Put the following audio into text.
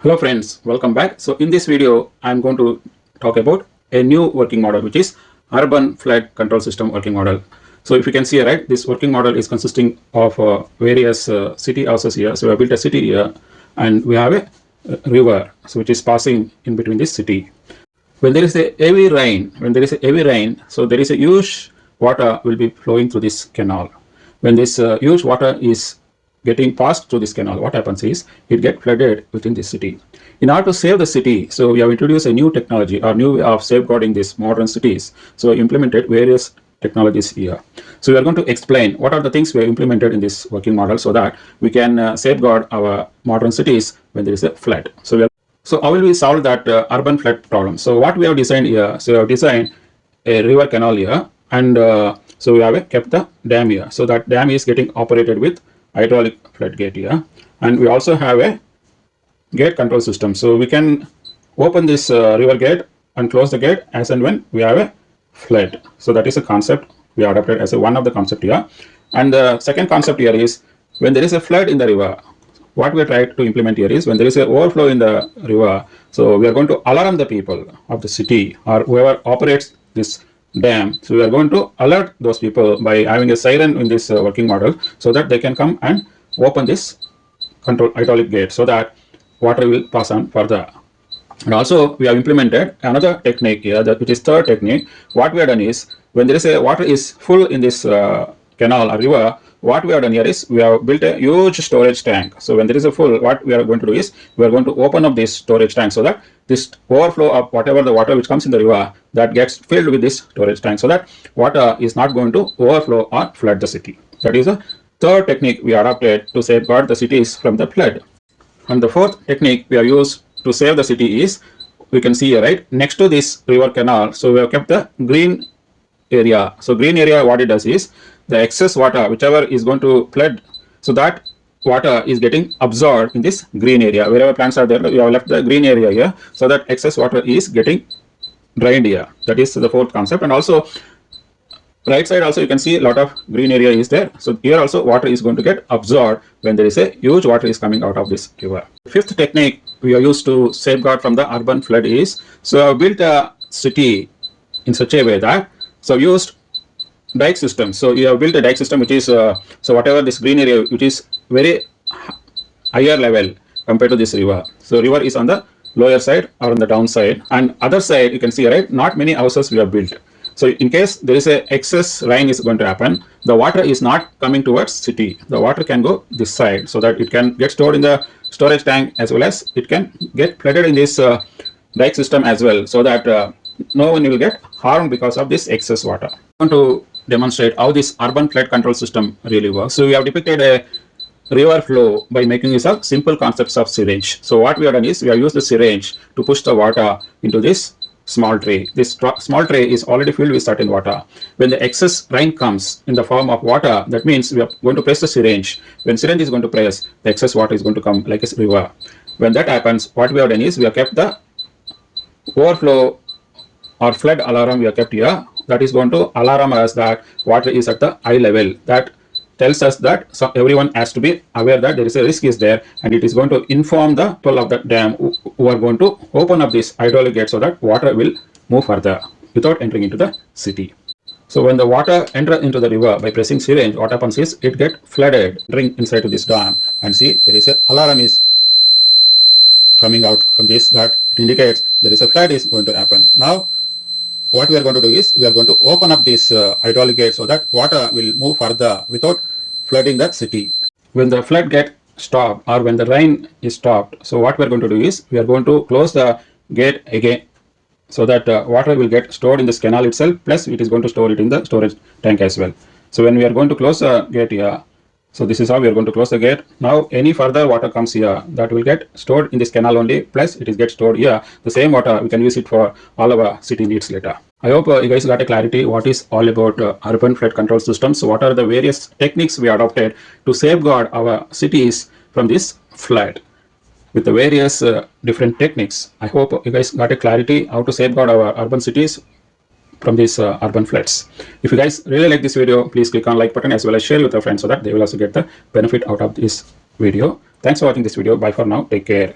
Hello friends, welcome back. So in this video, I'm going to talk about a new working model, which is urban flood control system working model. So if you can see, right, this working model is consisting of various city houses here. So we have built a city here and we have a river, so which is passing in between this city. When there is a heavy rain, so there is a huge water will be flowing through this canal. When this huge water is getting passed through this canal, what happens is it gets flooded within this city. In order to save the city, so we have introduced a new technology or new way of safeguarding these modern cities. So we implemented various technologies here. So we are going to explain what are the things we have implemented in this working model so that we can safeguard our modern cities when there is a flood. So how will we solve that urban flood problem? So what we have designed here, so we have designed a river canal here, and so we have kept the dam here. So that dam is getting operated with hydraulic flood gate here, and we also have a gate control system. So we can open this river gate and close the gate as and when we have a flood. So that is a concept we adopted as one of the concept here. And the second concept here is when there is a flood in the river, what we are trying to implement here is when there is an overflow in the river, so we are going to alarm the people of the city or whoever operates this dam. So we are going to alert those people by having a siren in this working model so that they can come and open this control hydraulic gate so that water will pass on further. And also we have implemented another technique here, which is third technique. What we have done is when there is a water is full in this canal or river, what we have done here is we have built a huge storage tank. So when there is a full, what we are going to do is we are going to open up this storage tank so that this overflow of whatever the water which comes in the river, that gets filled with this storage tank so that water is not going to overflow or flood the city. That is the third technique we adopted to safeguard the cities from the flood. And the fourth technique we have used to save the city is, we can see here, right, next to this river canal, so we have kept the green area. So green area, what it does is the excess water whichever is going to flood, so that water is getting absorbed in this green area. Wherever plants are there, we have left the green area here so that excess water is getting drained here. That is the fourth concept. And also right side also you can see a lot of green area is there. So here also water is going to get absorbed when there is a huge water is coming out of this river. The fifth technique we are used to safeguard from the urban flood is, so I built a city in such a way that, so used dike system. So you have built a dike system which is so whatever this green area which is very higher level compared to this river. So river is on the lower side or on the downside, and other side you can see, right, not many houses we have built. So in case there is a excess rain is going to happen, the water is not coming towards city. The water can go this side so that it can get stored in the storage tank, as well as it can get flooded in this dike system as well, so that no one will get harmed because of this excess water. I want to demonstrate how this urban flood control system really works. So we have depicted a river flow by making use of simple concepts of syringe. So what we have done is we have used the syringe to push the water into this small tray. This small tray is already filled with certain water. When the excess rain comes in the form of water, that means we are going to press the syringe. When syringe is going to press, the excess water is going to come like a river. When that happens, what we have done is we have kept the overflow or flood alarm we have kept here. That is going to alarm us that water is at the high level. That tells us that everyone has to be aware that there is a risk is there, and it is going to inform the people of the dam who are going to open up this hydraulic gate so that water will move further without entering into the city. So when the water enters into the river by pressing syringe, what happens is it gets flooded, entering inside to this dam, and see there is a alarm is coming out from this, that it indicates there is a flood is going to happen. Now what we are going to do is we are going to open up this hydraulic gate so that water will move further without flooding the city. When the flood gets stopped or when the rain is stopped, so what we are going to do is we are going to close the gate again so that water will get stored in this canal itself, plus it is going to store it in the storage tank as well. So when we are going to close the gate here, so this is how we are going to close the gate. Now any further water comes here, that will get stored in this canal only, plus it is get stored here. The same water we can use it for all our city needs later. I hope you guys got a clarity what is all about urban flood control systems. So what are the various techniques we adopted to safeguard our cities from this flood with the various different techniques. I hope you guys got a clarity how to safeguard our urban cities from these urban floods. If you guys really like this video, please click on like button as well as share with your friends so that they will also get the benefit out of this video. Thanks for watching this video. Bye for now. Take care.